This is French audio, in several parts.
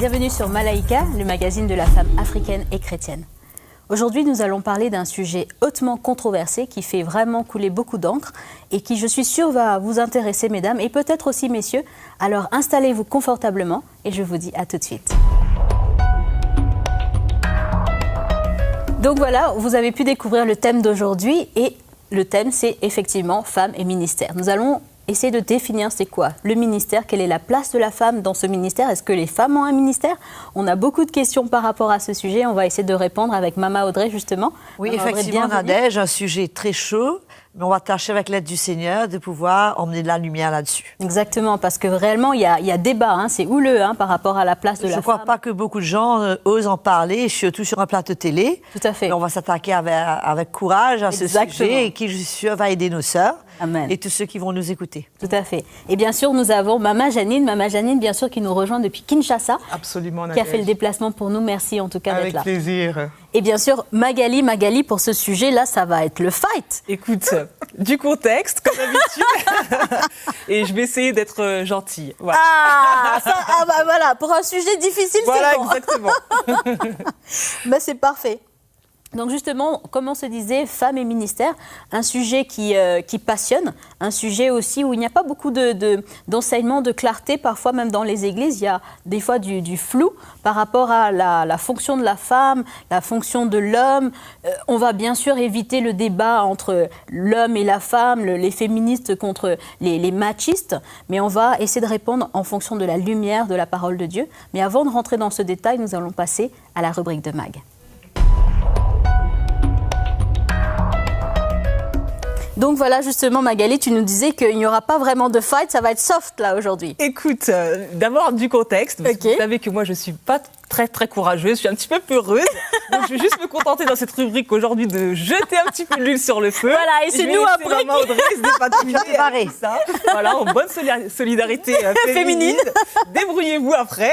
Bienvenue sur Malaika, le magazine de la femme africaine et chrétienne. Aujourd'hui, nous allons parler d'un sujet hautement controversé qui fait vraiment couler beaucoup d'encre et qui, je suis sûre, va vous intéresser, mesdames, et peut-être aussi, messieurs. Alors, installez-vous confortablement et je vous dis à tout de suite. Donc voilà, vous avez pu découvrir le thème d'aujourd'hui et le thème, c'est effectivement femmes et ministère. Nous allons essayer de définir c'est quoi le ministère, quelle est la place de la femme dans ce ministère, est-ce que les femmes ont un ministère? On a beaucoup de questions par rapport à ce sujet, on va essayer de répondre avec Mama Audrey justement. Oui, Mama effectivement, Nadège, un sujet très chaud, mais on va tâcher avec l'aide du Seigneur de pouvoir emmener de la lumière là-dessus. Exactement, parce que réellement il y a débat, hein, c'est houleux par rapport à la place de la femme. Je ne crois pas que beaucoup de gens osent en parler, surtout sur un plateau télé. Tout à fait. Mais on va s'attaquer avec courage à ce sujet et qui, je suis sûre, va aider nos sœurs. Amen. Et tous ceux qui vont nous écouter. Tout à fait. Et bien sûr, nous avons Mama Janine, bien sûr, qui nous rejoint depuis Kinshasa. Absolument, Nadège. Qui a fait le déplacement pour nous. Merci en tout cas d'être là. Avec plaisir. Et bien sûr, Magali, pour ce sujet-là, ça va être le fight. Écoute, du contexte, comme d'habitude. Et je vais essayer d'être gentille. Voilà. Voilà, pour un sujet difficile, voilà, c'est bon. Voilà, exactement. C'est parfait. Donc justement, comme on se disait, femmes et ministère, un sujet qui passionne, un sujet aussi où il n'y a pas beaucoup d'enseignement, de clarté, parfois même dans les églises, il y a des fois du flou par rapport à la fonction de la femme, la fonction de l'homme. On va bien sûr éviter le débat entre l'homme et la femme, les féministes contre les machistes, mais on va essayer de répondre en fonction de la lumière de la parole de Dieu. Mais avant de rentrer dans ce détail, nous allons passer à la rubrique de Mag. Donc voilà, justement, Magali, tu nous disais qu'il n'y aura pas vraiment de fight, ça va être soft là aujourd'hui. Écoute, d'abord du contexte, parce que vous savez que moi je ne suis pas très courageuse, je suis un petit peu peureuse, donc je vais juste me contenter dans cette rubrique aujourd'hui de jeter un petit peu de l'huile sur le feu. Voilà, et c'est nous après Maman Audrey se dépatouiller ça. Voilà, en bonne solidarité féminine. Débrouillez-vous après.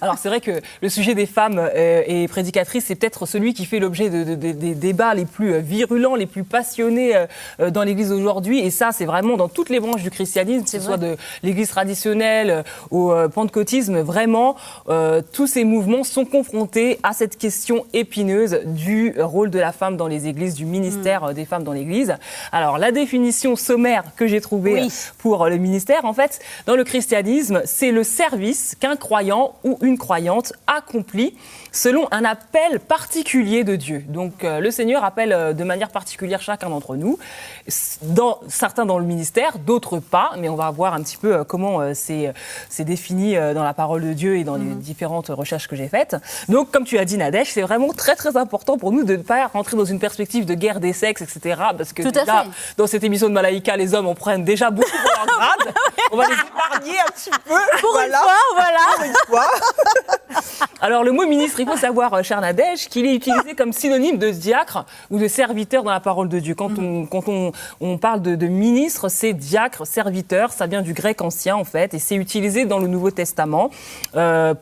Alors c'est vrai que le sujet des femmes et prédicatrices, c'est peut-être celui qui fait l'objet des débats les plus virulents, les plus passionnés dans l'Église aujourd'hui, et ça c'est vraiment dans toutes les branches du christianisme, que ce soit de l'Église traditionnelle au pentecôtisme, vraiment tous ces mouvements sont confrontés à cette question épineuse du rôle de la femme dans les églises, du ministère des femmes dans l'église. Alors la définition sommaire que j'ai trouvée pour le ministère, en fait, dans le christianisme, c'est le service qu'un croyant ou une croyante accomplit selon un appel particulier de Dieu. Donc le Seigneur appelle de manière particulière chacun d'entre nous, certains dans le ministère, d'autres pas, mais on va voir un petit peu comment c'est défini dans la parole de Dieu et dans les différentes recherches que j'ai faites. Donc comme tu as dit, Nadège, c'est vraiment très important pour nous de ne pas rentrer dans une perspective de guerre des sexes, etc. Parce que déjà, dans cette émission de Malaika, les hommes en prennent déjà beaucoup pour leur grade. On va les épargner un petit peu. Pour une fois. Alors le mot ministre, il faut savoir, cher Nadège, qu'il est utilisé comme synonyme de diacre ou de serviteur dans la parole de Dieu. Quand on parle de ministre, c'est diacre, serviteur, ça vient du grec ancien en fait, et c'est utilisé dans le Nouveau Testament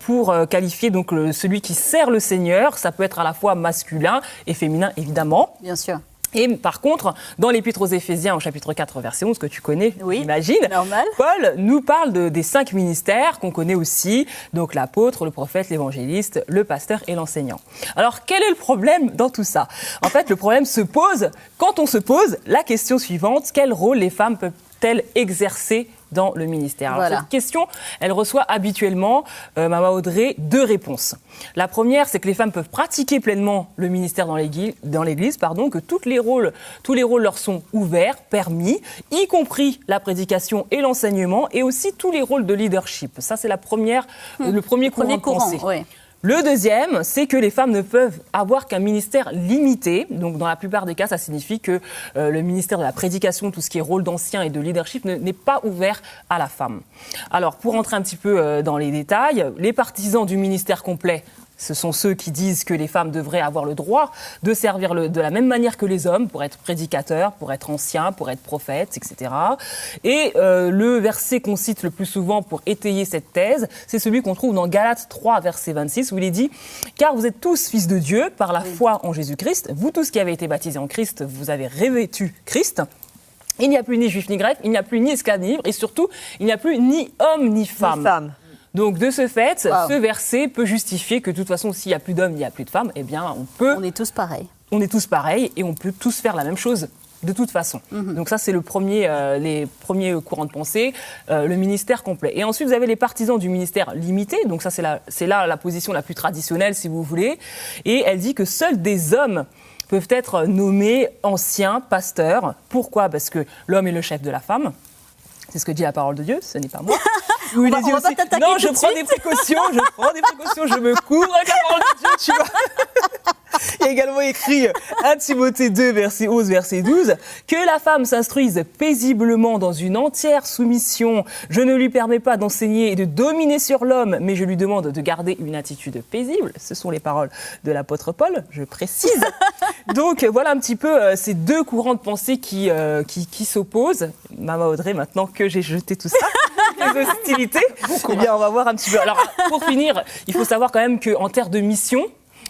pour qualifier donc celui qui sert le Seigneur. Ça peut être à la fois masculin et féminin, évidemment. Bien sûr. Et par contre, dans l'Épître aux Éphésiens, au chapitre 4, verset 11, que tu connais, j'imagine, Paul nous parle des 5 ministères qu'on connaît aussi, donc l'apôtre, le prophète, l'évangéliste, le pasteur et l'enseignant. Alors, quel est le problème dans tout ça? En fait, le problème se pose quand on se pose la question suivante: quel rôle les femmes peuvent-elles exercer dans le ministère? Alors, cette question, elle reçoit habituellement, Mama Audrey, 2 réponses. La première, c'est que les femmes peuvent pratiquer pleinement le ministère dans l'Église, que tous les rôles leur sont ouverts, permis, y compris la prédication et l'enseignement, et aussi tous les rôles de leadership. Ça, c'est le premier courant de pensée. Oui. Le deuxième, c'est que les femmes ne peuvent avoir qu'un ministère limité. Donc, dans la plupart des cas, ça signifie que le ministère de la prédication, tout ce qui est rôle d'ancien et de leadership, n'est pas ouvert à la femme. Alors, pour rentrer un petit peu dans les détails, les partisans du ministère complet, ce sont ceux qui disent que les femmes devraient avoir le droit de servir de la même manière que les hommes, pour être prédicateurs, pour être anciens, pour être prophètes, etc. Et le verset qu'on cite le plus souvent pour étayer cette thèse, c'est celui qu'on trouve dans Galates 3, verset 26, où il est dit « Car vous êtes tous fils de Dieu par la foi en Jésus-Christ, vous tous qui avez été baptisés en Christ, vous avez revêtu Christ. Il n'y a plus ni juif ni grec, il n'y a plus ni esclave ni libre, et surtout, il n'y a plus ni homme ni femme. » Donc, de ce fait, ce verset peut justifier que, de toute façon, s'il n'y a plus d'hommes, il n'y a plus de femmes, eh bien, on est tous pareils. On est tous pareils et on peut tous faire la même chose. De toute façon. Donc ça, c'est les premiers courants de pensée, le ministère complet. Et ensuite, vous avez les partisans du ministère limité. Donc ça, c'est là la position la plus traditionnelle, si vous voulez. Et elle dit que seuls des hommes peuvent être nommés anciens pasteurs. Pourquoi ? Parce que l'homme est le chef de la femme. C'est ce que dit la parole de Dieu, ce n'est pas moi. On va pas t'attaquer non, tout de suite. Des précautions, je me couvre avec la parole de Dieu, tu vois. Il y a également écrit 1 Timothée 2, verset 11, verset 12, que la femme s'instruise paisiblement dans une entière soumission. Je ne lui permets pas d'enseigner et de dominer sur l'homme, mais je lui demande de garder une attitude paisible. Ce sont les paroles de l'apôtre Paul, je précise. Donc voilà un petit peu ces deux courants de pensée qui s'opposent. Maman Audrey, maintenant que j'ai jeté tout ça, les hostilités, eh bien on va voir un petit peu. Alors pour finir, il faut savoir quand même qu'en termes de mission,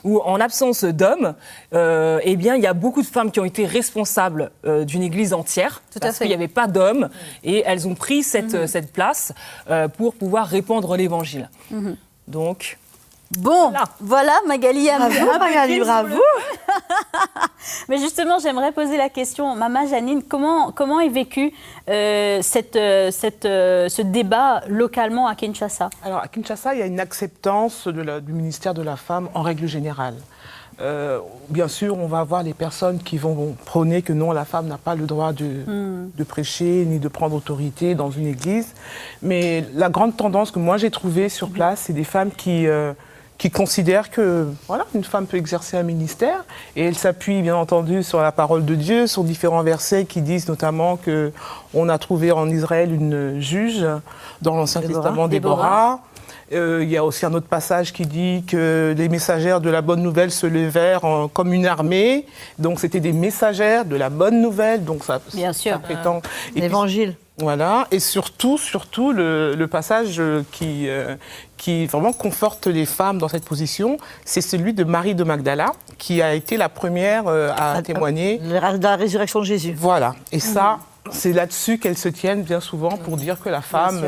où en absence d'hommes, eh bien, il y a beaucoup de femmes qui ont été responsables d'une église entière, parce qu'il n'y avait pas d'hommes, et elles ont pris cette place pour pouvoir répandre l'évangile. Donc... Bon, voilà Magali. Magali, bravo. Mais justement, j'aimerais poser la question, Maman Janine, comment est vécu ce débat localement à Kinshasa ? Alors à Kinshasa, il y a une acceptance du ministère de la femme en règle générale. Bien sûr, on va avoir les personnes qui vont prôner que non, la femme n'a pas le droit de prêcher ni de prendre autorité dans une église. Mais la grande tendance que moi j'ai trouvée sur place, c'est des femmes qui considèrent que voilà, une femme peut exercer un ministère, et elle s'appuie bien entendu sur la parole de Dieu, sur différents versets qui disent notamment que on a trouvé en Israël une juge dans l'Ancien Testament, Déborah. Il y a aussi un autre passage qui dit que les messagères de la bonne nouvelle se levèrent comme une armée. Donc c'était des messagères de la bonne nouvelle. Donc ça prétend. L'évangile. Voilà, et surtout le passage qui vraiment conforte les femmes dans cette position, c'est celui de Marie de Magdala, qui a été la première à témoigner. De la résurrection de Jésus. Voilà, et ça, c'est là-dessus qu'elles se tiennent bien souvent pour dire que la femme,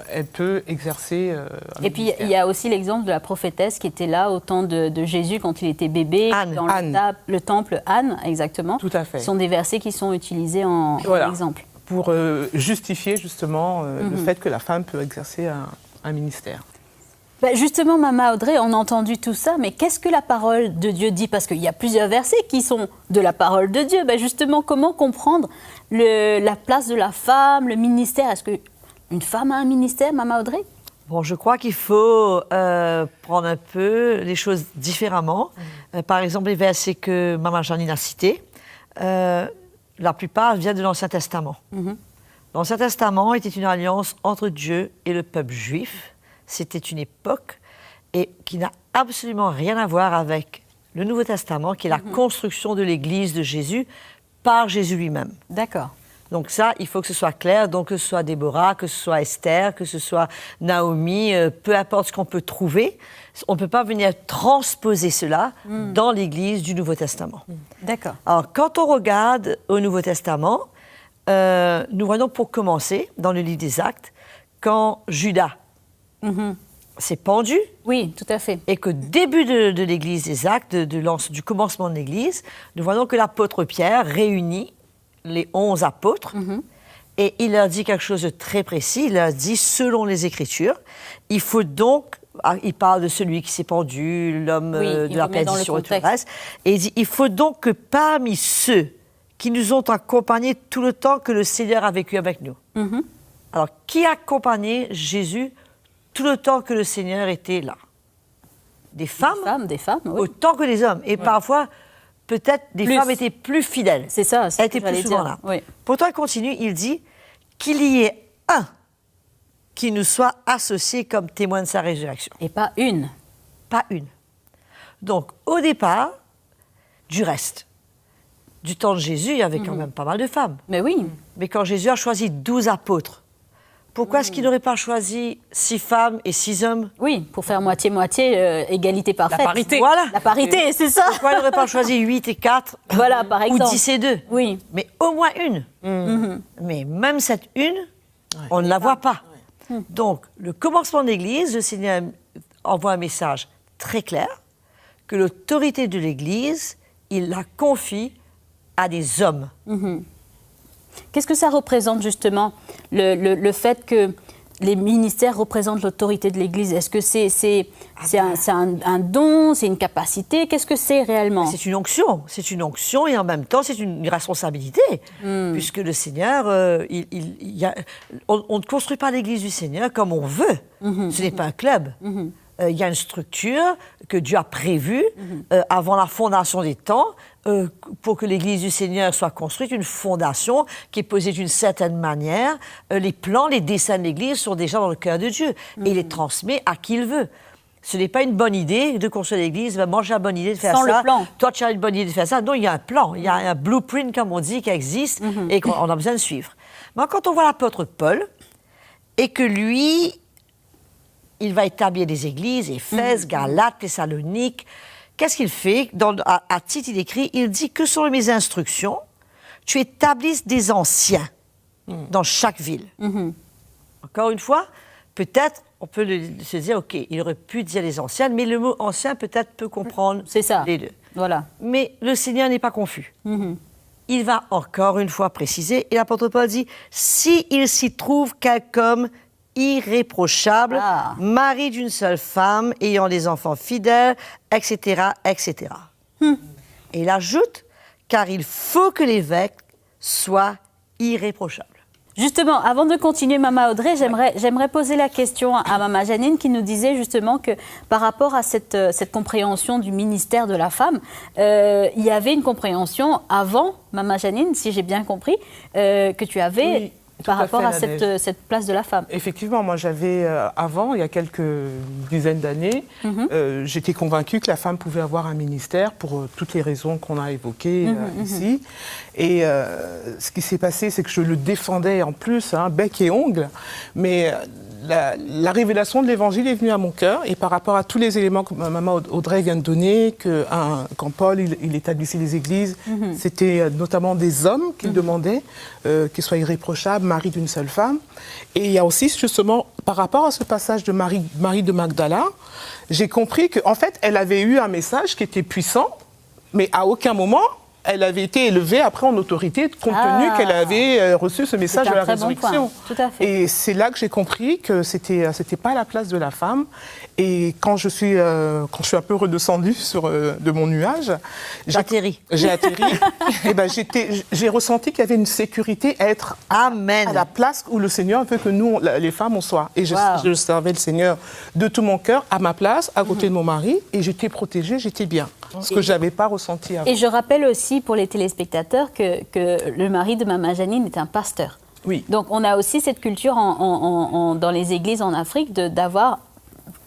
elle peut exercer et puis, il y a aussi l'exemple de la prophétesse qui était là au temps de Jésus quand il était bébé, dans le temple, Anne, exactement. Tout à fait. Ce sont des versets qui sont utilisés en exemple. Pour justifier justement le fait que la femme peut exercer un ministère. Justement, Maman Audrey, on a entendu tout ça, mais qu'est-ce que la parole de Dieu dit ? Parce qu'il y a plusieurs versets qui sont de la parole de Dieu. Justement, comment comprendre la place de la femme, le ministère ? Est-ce qu'une femme a un ministère, Maman Audrey ? Bon, je crois qu'il faut prendre un peu les choses différemment. Par exemple, les versets que Maman Janine a cités, la plupart viennent de l'Ancien Testament. L'Ancien Testament était une alliance entre Dieu et le peuple juif. C'était une époque qui n'a absolument rien à voir avec le Nouveau Testament, qui est la construction de l'Église de Jésus par Jésus lui-même. D'accord. Donc ça, il faut que ce soit clair. Donc que ce soit Déborah, que ce soit Esther, que ce soit Naomi, peu importe ce qu'on peut trouver, on ne peut pas venir transposer cela dans l'Église du Nouveau Testament. D'accord. Alors, quand on regarde au Nouveau Testament, nous voyons pour commencer, dans le livre des Actes, quand Judas s'est pendu. Oui, tout à fait. Et qu'au début de l'Église des Actes, du commencement de l'Église, nous voyons que l'apôtre Pierre réunit les 11 apôtres et il leur dit quelque chose de très précis. Il leur dit, selon les Écritures, il faut donc... Il parle de celui qui s'est pendu, l'homme de la perdition et tout le reste. Et il dit, il faut donc que parmi ceux qui nous ont accompagnés tout le temps que le Seigneur a vécu avec nous. Alors, qui a accompagné Jésus tout le temps que le Seigneur était là? Des femmes, oui. Autant que des hommes. Et parfois, peut-être, des femmes étaient plus fidèles. C'est ça. Elles étaient plus souvent là. Oui. Pourtant, il continue, il dit qu'il y ait un qui nous soit associé comme témoin de sa résurrection. Et pas une. Pas une. Donc, au départ, du reste, du temps de Jésus, il y avait quand même pas mal de femmes. Mais oui. Mais quand Jésus a choisi 12 apôtres, pourquoi est-ce qu'il n'aurait pas choisi 6 femmes et 6 hommes? Oui, pour faire moitié-moitié, égalité parfaite. La parité. Voilà. La parité, c'est ça. Pourquoi il n'aurait pas choisi 8 et 4 Voilà, par exemple. Ou 10 et 2 Oui. Mais au moins une. Mais même cette une, on ne la voit pas. Donc, le commencement de l'Église, le Seigneur envoie un message très clair que l'autorité de l'Église, il la confie à des hommes. Qu'est-ce que ça représente justement, le fait que les ministères représentent l'autorité de l'Église? Est-ce que c'est un don, c'est une capacité? Qu'est-ce que c'est réellement? C'est une onction et en même temps c'est une responsabilité, puisque le Seigneur, on ne construit pas l'Église du Seigneur comme on veut. Ce n'est pas un club. Il y a une structure que Dieu a prévue avant la fondation des temps pour que l'Église du Seigneur soit construite, une fondation qui est posée d'une certaine manière. Les plans, les dessins de l'Église sont déjà dans le cœur de Dieu et il les transmet à qui il veut. Ce n'est pas une bonne idée de construire l'Église. Moi, j'ai une bonne idée de faire Sans ça. le plan. Toi, tu as une bonne idée de faire ça. Non, il y a un plan. Il y a un blueprint, comme on dit, qui existe et qu'on a besoin de suivre. Mais quand on voit l'apôtre Paul et que lui, il va établir des églises, Éphèse, Galates, Thessalonique. Qu'est-ce qu'il fait? À Tite, il écrit, il dit que selon mes instructions, tu établisses des anciens dans chaque ville. Encore une fois, peut-être, on peut se dire, OK, il aurait pu dire les anciens, mais le mot ancien peut-être peut comprendre les deux. Voilà. Mais le Seigneur n'est pas confus. Il va encore une fois préciser, et l'apôtre Paul dit, s'il s'y trouve quelqu'un irréprochable, mari d'une seule femme, ayant des enfants fidèles, etc., etc. Et il ajoute, car il faut que l'évêque soit irréprochable. Justement, avant de continuer, Mama Audrey, j'aimerais poser la question à Mama Janine qui nous disait justement que par rapport à cette compréhension du ministère de la femme, il y avait une compréhension avant, Mama Janine, si j'ai bien compris, que tu avais... Oui. Par rapport à cette place de la femme. Effectivement, moi j'avais, avant, il y a quelques dizaines d'années, j'étais convaincue que la femme pouvait avoir un ministère pour toutes les raisons qu'on a évoquées ici. Et ce qui s'est passé, c'est que je le défendais en plus, bec et ongles, mais la révélation de l'Évangile est venue à mon cœur, et par rapport à tous les éléments que Maman Audrey vient de donner, quand Paul il établissait les églises, c'était notamment des hommes qu'il demandait, qu'ils soient irréprochables, mari d'une seule femme. Et il y a aussi justement, par rapport à ce passage de Marie de Magdala, j'ai compris qu'en fait, elle avait eu un message qui était puissant, mais à aucun moment, elle avait été élevée après en autorité, compte tenu qu'elle avait reçu ce message de la résurrection. Bon, tout à fait. Et c'est là que j'ai compris que c'était pas la place de la femme. Et quand je suis un peu redescendue de mon nuage, j'ai atterri. Et ben j'ai ressenti qu'il y avait une sécurité à être à la place où le Seigneur veut que nous, les femmes, on soit. Et je servais le Seigneur de tout mon cœur, à ma place, à côté de mon mari, et j'étais protégée, j'étais bien. Ce que je n'avais pas ressenti avant. Et je rappelle aussi pour les téléspectateurs que le mari de Mama Janine est un pasteur. Oui. Donc on a aussi cette culture dans les églises en Afrique d'avoir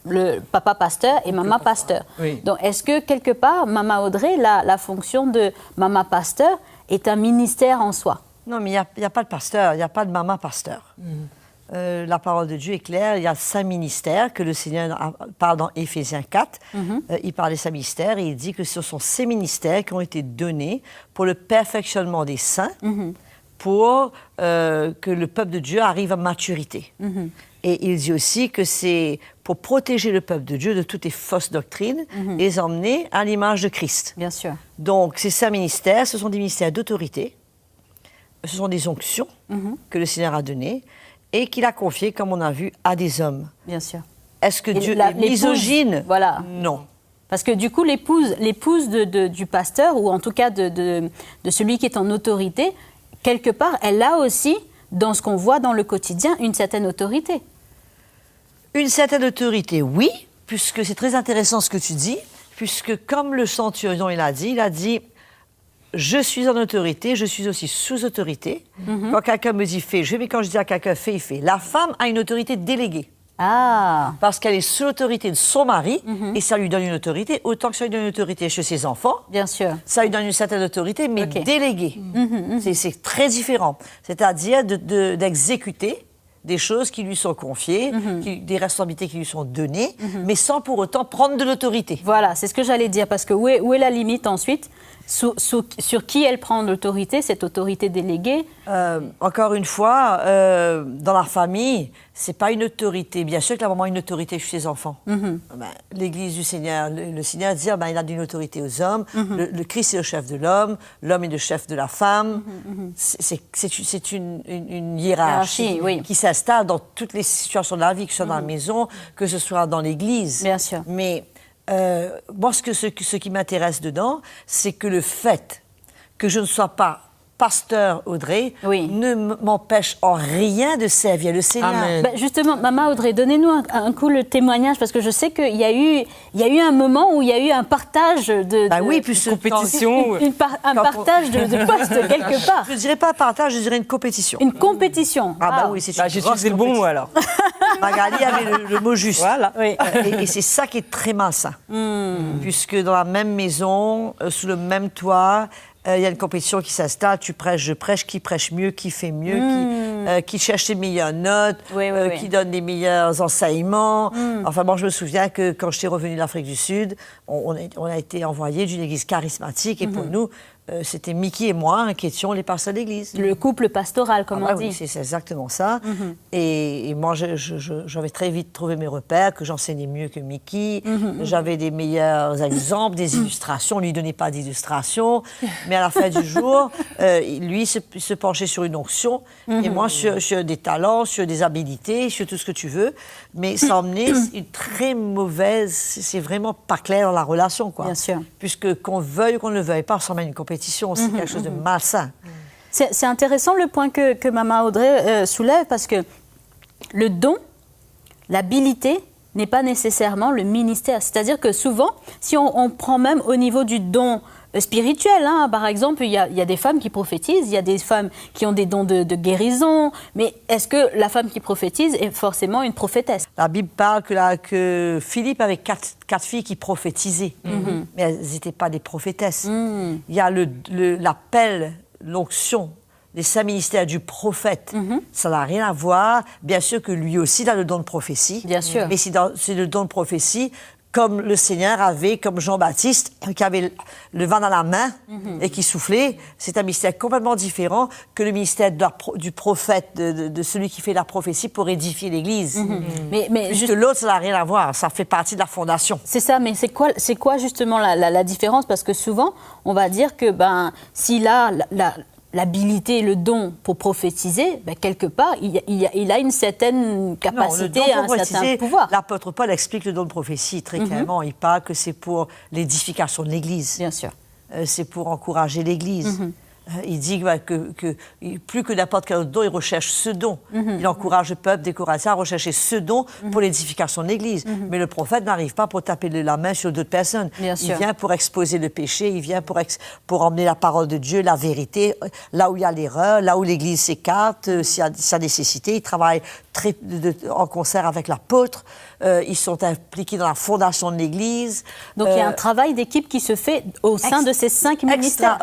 le papa pasteur et maman pasteur. Oui. Donc est-ce que quelque part, Mama Audrey, la fonction de maman pasteur est un ministère en soi? Non, mais il n'y a pas de pasteur, il n'y a pas de maman pasteur. La parole de Dieu est claire, il y a 5 ministères que le Seigneur parle dans Éphésiens 4. Il parle des 5 ministères et il dit que ce sont ces ministères qui ont été donnés pour le perfectionnement des saints, pour que le peuple de Dieu arrive à maturité. Et il dit aussi que c'est pour protéger le peuple de Dieu de toutes les fausses doctrines et les emmener à l'image de Christ. Bien sûr. Donc ces 5 ministères, ce sont des ministères d'autorité, ce sont des onctions que le Seigneur a données, et qu'il a confié, comme on a vu, à des hommes. Bien sûr. Est-ce que Dieu est misogyne? Voilà. Non. Parce que du coup, l'épouse du pasteur, ou en tout cas de celui qui est en autorité, quelque part, elle a aussi, dans ce qu'on voit dans le quotidien, une certaine autorité. Une certaine autorité, oui, puisque c'est très intéressant ce que tu dis, puisque comme le centurion il a dit, je suis en autorité, je suis aussi sous autorité. Quand quelqu'un me dit fais, je fais, mais quand je dis à quelqu'un fais, il fait. La femme a une autorité déléguée. Parce qu'elle est sous l'autorité de son mari, et ça lui donne une autorité, autant que ça lui donne une autorité chez ses enfants. Bien sûr. Ça lui donne une certaine autorité, mais déléguée. C'est très différent. C'est-à-dire d'exécuter des choses qui lui sont confiées, des responsabilités qui lui sont données, mais sans pour autant prendre de l'autorité. Voilà, c'est ce que j'allais dire, parce que où est la limite ensuite? sur qui elle prend l'autorité, cette autorité déléguée? Encore une fois, dans la famille, c'est pas une autorité. Bien sûr que la maman a une autorité chez ses enfants. L'Église du Seigneur, le Seigneur dit, il a une autorité aux hommes. Le Christ est le chef de l'homme est le chef de la femme. C'est une hiérarchie qui s'installe dans toutes les situations de la vie, que ce soit dans la maison, que ce soit dans l'Église. Bien sûr. Mais moi, ce qui m'intéresse dedans, c'est que le fait que je ne sois pas pasteur Audrey ne m'empêche en rien de servir le Seigneur. Ben justement, Maman Audrey, donnez-nous un coup le témoignage, parce que je sais qu'il y a eu un moment où il y a eu un partage de compétition. Un partage de postes quelque part. Je ne dirais pas partage, je dirais une compétition. Une compétition. Oui, c'est j'ai utilisé le bon mot alors. Magali avait le mot juste. Voilà. Et c'est ça qui est très malsain. Puisque dans la même maison, sous le même toit, il y a une compétition qui s'installe, tu prêches, je prêche, qui prêche mieux, qui fait mieux, qui cherche les meilleures notes, qui donne les meilleurs enseignements. Enfin, moi, je me souviens que quand j'étais revenue d'Afrique du Sud, on a été envoyés d'une église charismatique, et pour nous, c'était Mickey et moi qui étions les pasteurs d'église. Le couple pastoral, comme on dit. Oui, c'est exactement ça. Et moi, j'avais très vite trouvé mes repères, que j'enseignais mieux que Mickey. J'avais des meilleurs exemples, des illustrations. On ne lui donnait pas d'illustrations. Mais à la fin du jour, lui se penchait sur une onction. Et moi, sur des talents, sur des habilités, sur tout ce que tu veux. Mais ça emmenait une très mauvaise... C'est vraiment pas clair dans la relation, quoi. Bien sûr. Puisque qu'on veuille ou qu'on ne le veuille pas, on s'emmène une compétition. C'est quelque chose de malsain. C'est intéressant le point que Maman Audrey soulève, parce que le don, l'habilité, n'est pas nécessairement le ministère. C'est-à-dire que souvent, si on prend même au niveau du don spirituel, par exemple, il y a des femmes qui prophétisent, il y a des femmes qui ont des dons de guérison, mais est-ce que la femme qui prophétise est forcément une prophétesse? La Bible parle que Philippe avait quatre filles qui prophétisaient, mais elles n'étaient pas des prophétesses. Il y a l'appel, l'onction, les 5 ministères du prophète. Ça n'a rien à voir. Bien sûr que lui aussi, il a le don de prophétie. Bien sûr. Mais c'est le don de prophétie comme le Seigneur avait, comme Jean-Baptiste, qui avait le vent dans la main et qui soufflait. C'est un mystère complètement différent que le ministère du prophète, de celui qui fait la prophétie pour édifier l'Église. Mais juste l'autre, ça n'a rien à voir. Ça fait partie de la fondation. C'est ça, mais c'est quoi justement la différence? Parce que souvent, on va dire que s'il a l'habilité, le don pour prophétiser, quelque part, il a une certaine capacité, un certain pouvoir. L'apôtre Paul explique le don de prophétie très clairement. Il parle que c'est pour l'édification de l'Église. Bien sûr. C'est pour encourager l'Église. Il dit que plus que n'importe quel autre don, il recherche ce don. Il encourage le peuple des Corinthiens à rechercher ce don pour l'édification de l'Église. Mais le prophète n'arrive pas pour taper la main sur d'autres personnes. Bien sûr. Il vient pour exposer le péché, il vient pour emmener la parole de Dieu, la vérité, là où il y a l'erreur, là où l'Église s'écarte, s'il y a sa nécessité. Il travaille en concert avec l'apôtre. Ils sont impliqués dans la fondation de l'Église. Donc il y a un travail d'équipe qui se fait au sein de ces 5 ministères.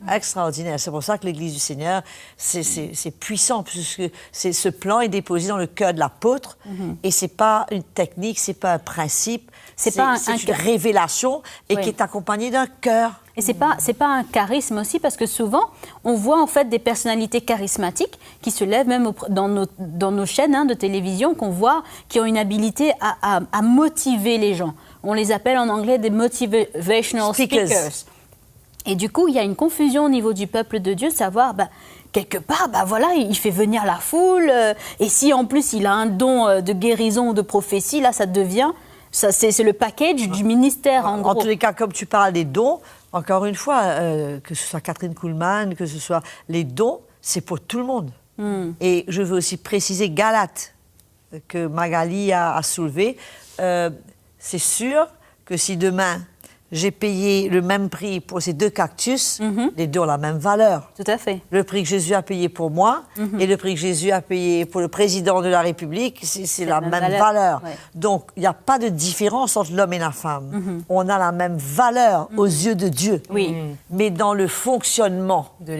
Extraordinaire. C'est pour ça que l'Église du Seigneur, c'est puissant, puisque ce plan est déposé dans le cœur de l'apôtre. Et c'est pas une technique, c'est pas un principe, c'est une révélation et qui est accompagnée d'un cœur. Et c'est pas un charisme aussi, parce que souvent, on voit en fait des personnalités charismatiques qui se lèvent même dans nos chaînes de télévision, qu'on voit, qui ont une habilité à motiver les gens. On les appelle en anglais des motivational speakers. Et du coup, il y a une confusion au niveau du peuple de Dieu, savoir, quelque part, voilà, il fait venir la foule, et si en plus il a un don de guérison ou de prophétie, là, ça devient... C'est le package du ministère, en gros. En tous les cas, comme tu parles des dons, encore une fois, que ce soit Catherine Kuhlman, que ce soit les dons, c'est pour tout le monde. Et je veux aussi préciser Galate, que Magali a soulevé. C'est sûr que si demain, j'ai payé le même prix pour ces 2 cactus, les 2 ont la même valeur. Tout à fait. Le prix que Jésus a payé pour moi et le prix que Jésus a payé pour le président de la République, c'est la même valeur. Ouais. Donc, il n'y a pas de différence entre l'homme et la femme. On a la même valeur aux yeux de Dieu. Oui. Mais dans le fonctionnement de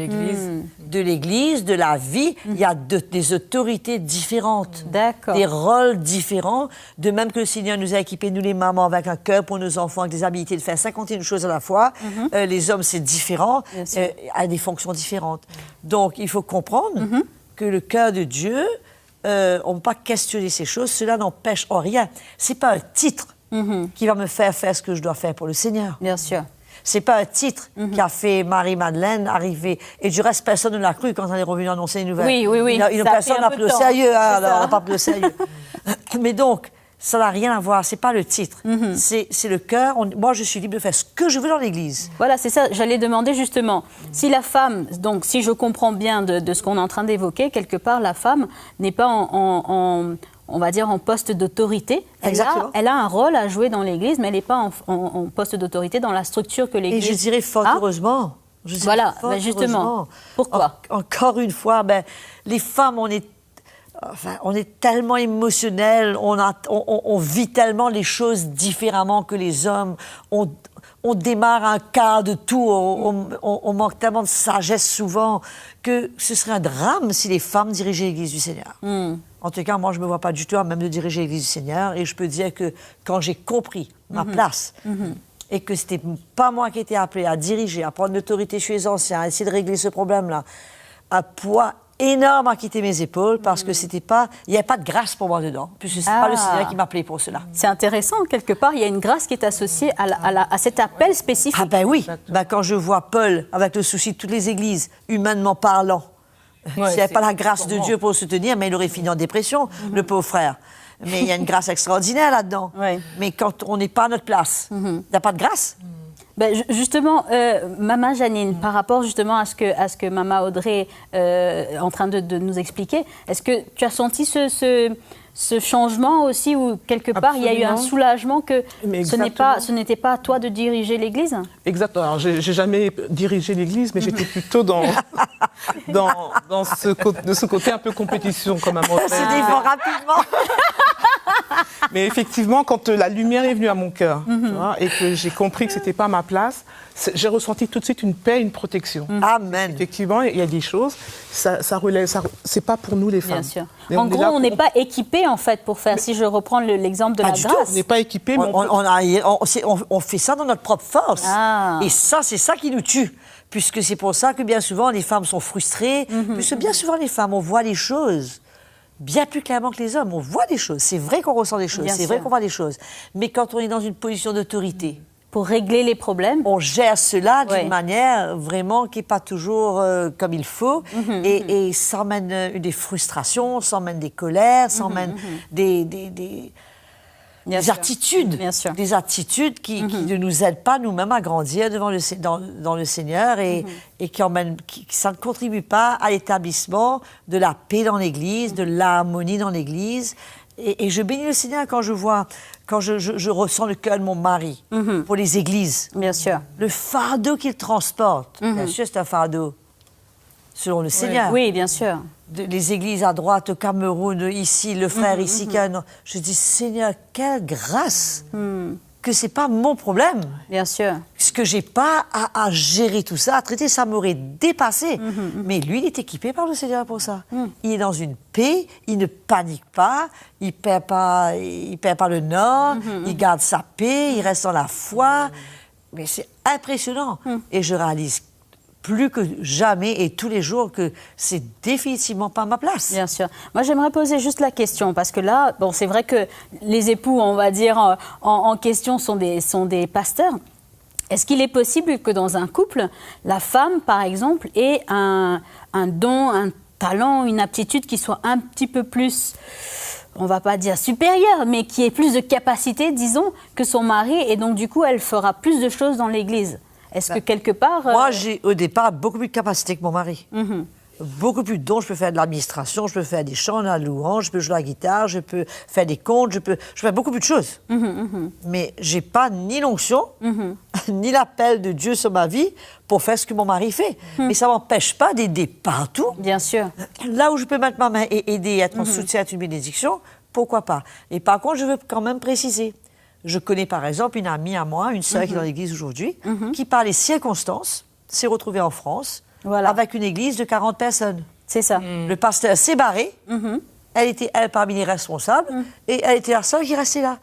l'Église, de la vie, il y a des autorités différentes, D'accord. des rôles différents. De même que le Seigneur nous a équipés, nous les mamans, avec un cœur pour nos enfants, avec des habilités de faire 51 choses à la fois. Les hommes, c'est différent, à des fonctions différentes. Donc, il faut comprendre que le cœur de Dieu, on ne peut pas questionner ces choses. Cela n'empêche en rien. Ce n'est pas un titre qui va me faire ce que je dois faire pour le Seigneur. Bien sûr. C'est pas un titre qui a fait Marie-Madeleine arriver. Et du reste, personne ne l'a cru quand elle est revenue annoncer une nouvelle. Oui. Personne n'a pris au sérieux. On n'a pas pris au sérieux. Mais donc, ça n'a rien à voir. C'est pas le titre. C'est le cœur. Moi, je suis libre de faire ce que je veux dans l'Église. Voilà, c'est ça. J'allais demander justement, si la femme, donc si je comprends bien de ce qu'on est en train d'évoquer, quelque part, la femme n'est pas on va dire en poste d'autorité. Elle a un rôle à jouer dans l'Église, mais elle n'est pas en poste d'autorité dans la structure que l'Église a. Et je dirais fort heureusement. Voilà, justement. Pourquoi? Encore une fois, les femmes, on est tellement émotionnelles, on vit tellement les choses différemment que les hommes. On démarre un quart de tout, on manque tellement de sagesse souvent que ce serait un drame si les femmes dirigeaient l'Église du Seigneur. En tout cas, moi, je ne me vois pas du tout à même de diriger l'Église du Seigneur. Et je peux dire que quand j'ai compris ma place et que ce n'était pas moi qui étais appelée à diriger, à prendre l'autorité chez les anciens, à essayer de régler ce problème-là, un poids énorme à quitter mes épaules parce que il n'y avait pas de grâce pour moi dedans, puisque ce n'est pas le Seigneur qui m'a appelé pour cela. C'est intéressant, quelque part, il y a une grâce qui est associée à cet appel spécifique. Ah ben oui, quand je vois Paul avec le souci de toutes les églises, humainement parlant, s'il n'y avait pas la grâce de Dieu pour le soutenir, mais il aurait fini en dépression, le pauvre frère. Mais il y a une grâce extraordinaire là-dedans. Mais quand on n'est pas à notre place, il n'y a pas de grâce. Justement, Maman Janine, par rapport justement à ce que Maman Audrey est en train de nous expliquer, est-ce que tu as senti ce changement aussi où quelque part il y a eu un soulagement que ce n'était pas à toi de diriger l'Église? Exactement. Alors, j'ai jamais dirigé l'Église, mais j'étais plutôt dans ce côté un peu compétition, comme Maman Audrey. Se défend rapidement. Mais effectivement, quand la lumière est venue à mon cœur et que j'ai compris que c'était pas ma place, j'ai ressenti tout de suite une paix, une protection. Amen. Effectivement, il y a des choses, ça relève, c'est pas pour nous les femmes. Bien sûr. En gros, on n'est pas équipé en fait pour faire. Si je reprends l'exemple de la grâce, on n'est pas équipé. On fait ça dans notre propre force. Et ça, c'est ça qui nous tue. Puisque c'est pour ça que bien souvent les femmes sont frustrées. Puisque bien souvent les femmes, on voit les choses bien plus clairement que les hommes. On voit des choses. C'est vrai qu'on ressent des choses. C'est vrai qu'on voit des choses. Mais quand on est dans une position d'autorité, pour régler les problèmes, on gère cela d'une manière vraiment qui n'est pas toujours comme il faut. Et ça emmène des frustrations, ça emmène des colères, ça emmène des attitudes. Bien sûr. Des attitudes qui ne nous aident pas nous-mêmes à grandir dans le Seigneur et qui ça ne contribue pas à l'établissement de la paix dans l'Église, de l'harmonie dans l'Église. Et je bénis le Seigneur quand je ressens le cœur de mon mari pour les églises. Bien sûr. Le fardeau qu'il transporte. Bien sûr, c'est un fardeau. Selon le Seigneur. Oui, bien sûr. Les églises à droite, au Cameroun, ici, le frère ici. Je dis, Seigneur, quelle grâce que c'est pas mon problème. Bien sûr. Parce que j'ai pas à gérer tout ça, à traiter, ça m'aurait dépassé. Mais lui, il est équipé par le Seigneur pour ça. Il est dans une paix, il ne panique pas, il perd pas le nord, il garde sa paix, il reste dans la foi. Mais c'est impressionnant. Et je réalise plus que jamais et tous les jours que c'est définitivement pas ma place. Bien sûr. Moi, j'aimerais poser juste la question parce que là, bon, c'est vrai que les époux, on va dire, en question sont des pasteurs. Est-ce qu'il est possible que dans un couple, la femme, par exemple, ait un don, un talent, une aptitude qui soit un petit peu plus, on ne va pas dire supérieure, mais qui ait plus de capacité, disons, que son mari et donc du coup, elle fera plus de choses dans l'Église? Est-ce que quelque part... Moi, j'ai au départ beaucoup plus de capacité que mon mari. Beaucoup plus de dons. Je peux faire de l'administration, je peux faire des chants, de la louange, je peux jouer la guitare, je peux faire des contes, je peux faire beaucoup plus de choses. Mais je n'ai pas ni l'onction, ni l'appel de Dieu sur ma vie pour faire ce que mon mari fait. Mais ça ne m'empêche pas d'aider partout. Bien sûr. Là où je peux mettre ma main et aider, être en soutien, être une bénédiction, pourquoi pas. Et par contre, je veux quand même préciser. Je connais par exemple une amie à moi, une sœur qui est dans l'église aujourd'hui, qui par les circonstances s'est retrouvée en France avec une église de 40 personnes. C'est ça. Le pasteur s'est barré, elle était parmi les responsables et elle était la seule qui restait là.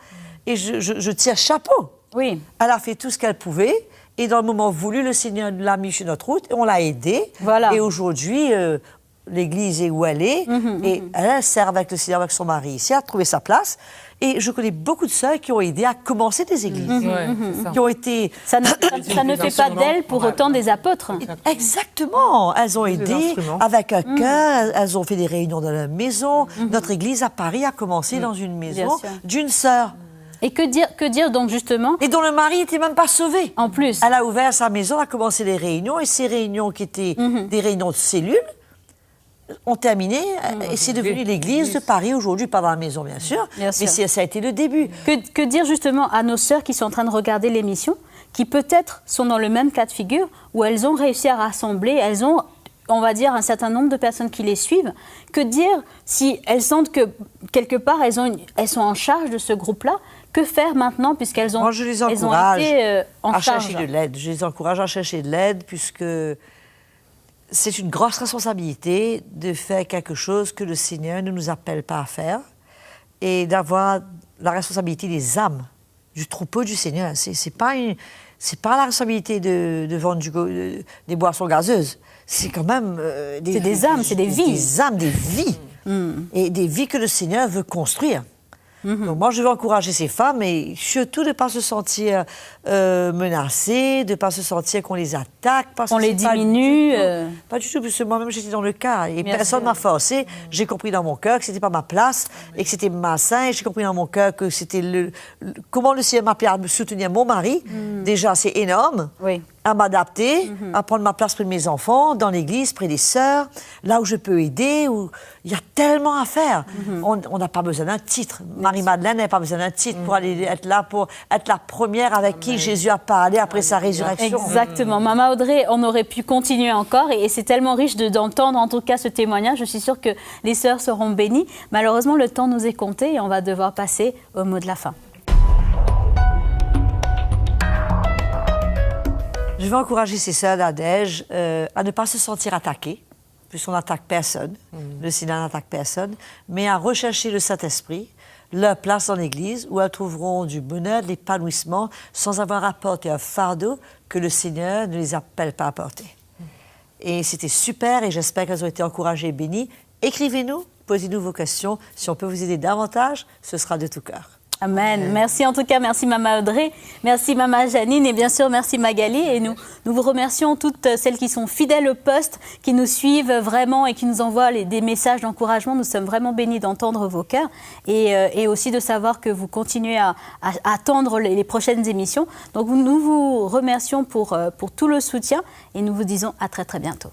Et je tire chapeau. Oui. Elle a fait tout ce qu'elle pouvait. Et dans le moment voulu, le Seigneur l'a mis sur notre route et on l'a aidée. Voilà. Et aujourd'hui, l'Église est où elle est. Et elle sert avec le Seigneur, avec son mari ici, elle a trouvé sa place. Et je connais beaucoup de sœurs qui ont aidé à commencer des églises. Qui ont été... Ça ne fait pas d'elles pour autant des apôtres. Exactement. Elles ont aidé avec un cœur. Elles ont fait des réunions dans leur maison. Notre église à Paris a commencé dans une maison d'une sœur. Et que dire donc justement? Et dont le mari n'était même pas sauvé. En plus. Elle a ouvert sa maison, a commencé les réunions. Et ces réunions qui étaient des réunions de cellules ont terminé. Et c'est devenu l'église de Paris aujourd'hui, pas dans la maison bien sûr. Mais ça a été le début. Que dire justement à nos sœurs qui sont en train de regarder l'émission, qui peut-être sont dans le même cas de figure, où elles ont réussi à rassembler, elles ont, on va dire, un certain nombre de personnes qui les suivent. Que dire si elles sentent que, quelque part, elles sont en charge de ce groupe-là? Que faire maintenant, puisqu'elles ont, Moi, je les encourage été en charge chercher de l'aide. Je les encourage à chercher de l'aide, puisque c'est une grosse responsabilité de faire quelque chose que le Seigneur ne nous appelle pas à faire, et d'avoir la responsabilité des âmes, du troupeau du Seigneur. C'est pas la responsabilité de vendre des boissons gazeuses. C'est quand même des âmes, c'est des vies. Des âmes, des vies. Et des vies que le Seigneur veut construire. Donc moi, je veux encourager ces femmes, et surtout de ne pas se sentir menacées, de ne pas se sentir qu'on les attaque. On les diminue. Pas du tout, parce que moi-même, j'étais dans le cas. Et personne ne m'a forcé. J'ai compris dans mon cœur que ce n'était pas ma place et que c'était malsain. J'ai compris dans mon cœur que c'était comment le Seigneur m'a appelé à soutenir mon mari. Déjà, c'est énorme. Oui. À m'adapter, à prendre ma place près de mes enfants, dans l'église, près des sœurs, là où je peux aider, où il y a tellement à faire. On n'a pas besoin d'un titre. Marie-Madeleine n'a pas besoin d'un titre pour aller être là, pour être la première avec qui Jésus a parlé après sa résurrection. Exactement. Maman Audrey, on aurait pu continuer encore, et c'est tellement riche d'entendre en tout cas ce témoignage. Je suis sûre que les sœurs seront bénies. Malheureusement, le temps nous est compté et on va devoir passer au mot de la fin. Je vais encourager ces sœurs d'Adège à ne pas se sentir attaquées, puisqu'on n'attaque personne, le Seigneur n'attaque personne, mais à rechercher le Saint-Esprit, leur place dans l'Église, où elles trouveront du bonheur, de l'épanouissement, sans avoir à porter un fardeau que le Seigneur ne les appelle pas à porter. Et c'était super, et j'espère qu'elles ont été encouragées et bénies. Écrivez-nous, posez-nous vos questions. Si on peut vous aider davantage, ce sera de tout cœur. Amen. Merci en tout cas, merci Maman Audrey, merci Maman Janine, et bien sûr merci Magali. Et nous vous remercions toutes celles qui sont fidèles au poste, qui nous suivent vraiment et qui nous envoient des messages d'encouragement. Nous sommes vraiment bénis d'entendre vos cœurs, et aussi de savoir que vous continuez à attendre les prochaines émissions. Donc nous vous remercions pour tout le soutien, et nous vous disons à très très bientôt.